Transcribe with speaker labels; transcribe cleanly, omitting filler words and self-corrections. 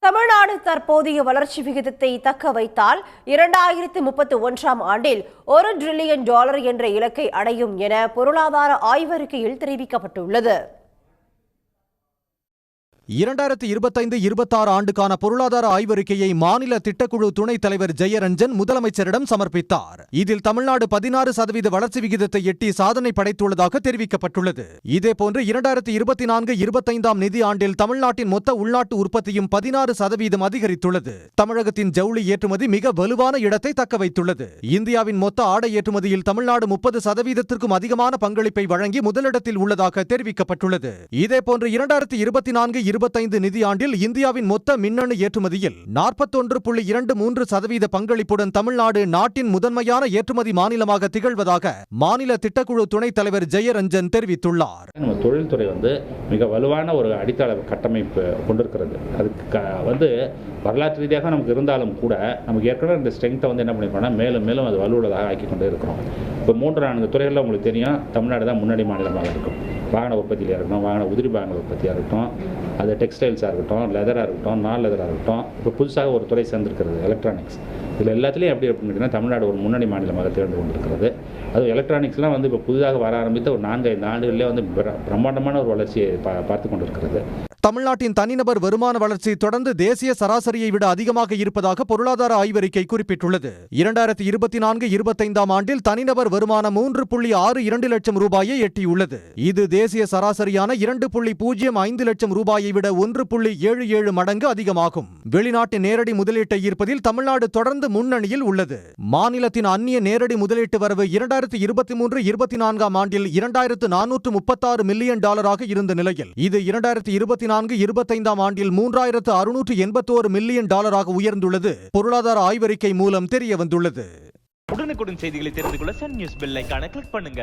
Speaker 1: தமிழ்நாடு தற்போதைய வளர்ச்சி விகிதத்தை தக்க வைத்தால் 2031ஆம் ஆண்டில் $1 டிரில்லியன் என்ற இலக்கை அடையும் என பொருளாதார ஆய்வறிக்கையில் தெரிவிக்கப்பட்டுள்ளது.
Speaker 2: 2025-26 ஆண்டுக்கான பொருளாதார ஆய்வறிக்கையை மாநில திட்டக்குழு துணைத் தலைவர் ஜெயரஞ்சன் முதலமைச்சரிடம் சமர்ப்பித்தார். இதில் தமிழ்நாடு 16% வளர்ச்சி விகிதத்தை எட்டி சாதனை படைத்துள்ளதாக தெரிவிக்கப்பட்டுள்ளது. இதேபோன்று 2024-25ஆம் நிதி ஆண்டில் தமிழ்நாட்டின் மொத்த உள்நாட்டு உற்பத்தியும் 16% அதிகரித்துள்ளது. தமிழகத்தின் ஜவுளி ஏற்றுமதி மிக வலுவான இடத்தை தக்க வைத்துள்ளது. இந்தியாவின் மொத்த ஆடை ஏற்றுமதியில் தமிழ்நாடு 30%க்கும் அதிகமான பங்களிப்பை வழங்கி முதலிடத்தில் உள்ளதாக தெரிவிக்கப்பட்டுள்ளது. இதேபோன்று 2024-25 நிதியாண்டில் இந்தியாவின் மொத்த மின்னணு ஏற்றுமதியில் 41.23% பங்களிப்புடன் தமிழ்நாடு நாட்டின் முதன்மையான ஏற்றுமதி மாநிலமாக திகழ்வதாக மாநில திட்டக்குழு துணைத் தலைவர் ஜெயரஞ்சன் தெரிவித்துள்ளார்.
Speaker 3: தொழில்துறை மிக வலுவான ஒரு அடித்தள கட்டமைப்பு கொண்டிருக்கிறது. அதுக்கு வரலாற்று ரீதியாக நமக்கு இருந்தாலும் கூட நமக்கு ஏற்கனவே இந்த ஸ்ட்ரெங்த்தை என்ன பண்ணிருக்கோம்னா மேலும் மேலும் அது வலுவுள்ளதாக ஆக்கி கொண்டே இருக்கிறோம். இப்போ 3-4 துறைகளில் உங்களுக்கு தெரியும், தமிழ்நாடு தான் முன்னணி மாநிலமாக இருக்கும். வாகன உற்பத்தியாக இருக்கட்டும், வாகன உதிரி பாகங்கள் உற்பத்தியாக இருக்கட்டும், அது டெக்ஸ்டைல்ஸாக இருக்கட்டும், லெதராக இருக்கட்டும், நான் லெதராக இருக்கட்டும். இப்போ புதுசாக ஒரு துறை சேர்ந்திருக்கிறது எலக்ட்ரானிக்ஸ். இதில் எல்லாத்துலேயும் எப்படி அப்படின்னு கேட்டிங்கன்னா தமிழ்நாடு ஒரு முன்னணி மாநிலமாக திகழ்ந்து கொண்டிருக்கிறது. அது எலக்ட்ரானிக்ஸ்லாம் இப்போ புதிதாக வர ஆரம்பித்த ஒரு 4-5 ஆண்டுகளிலே பிரம்மாண்டமான ஒரு வளர்ச்சியை பார்த்து கொண்டிருக்கிறது.
Speaker 2: தமிழ்நாட்டின் தனிநபர் வருமான வளர்ச்சி தொடர்ந்து தேசிய சராசரியை விட அதிகமாக இருப்பதாக பொருளாதார ஆய்வறிக்கை குறிப்பிட்டுள்ளது. 2024-25ஆம் ஆண்டில் தனிநபர் வருமானம் 3.62 லட்சம் ரூபாயை எட்டியுள்ளது. இது தேசிய சராசரியான 2.05 லட்சம் ரூபாயை விட 1.77 மடங்கு அதிகமாகும். வெளிநாட்டு நேரடி முதலீட்டை ஈர்ப்பதில் தமிழ்நாடு தொடர்ந்து முன்னணியில் உள்ளது. மாநிலத்தின் அந்நிய நேரடி முதலீட்டு வரவு 2023-24ஆம் ஆண்டில் $2,436 மில்லியன் இருந்த நிலையில் இது 2024-25ஆம் ஆண்டில் $3,681 மில்லியன் உயர்ந்துள்ளது பொருளாதார ஆய்வறிக்கை மூலம் தெரிய வந்துள்ளது.
Speaker 4: உடனுக்குடன் செய்திகளை தெரிந்து கொள்ள சன் நியூஸ் பெல் ஐகானை கிளிக் பண்ணுங்க.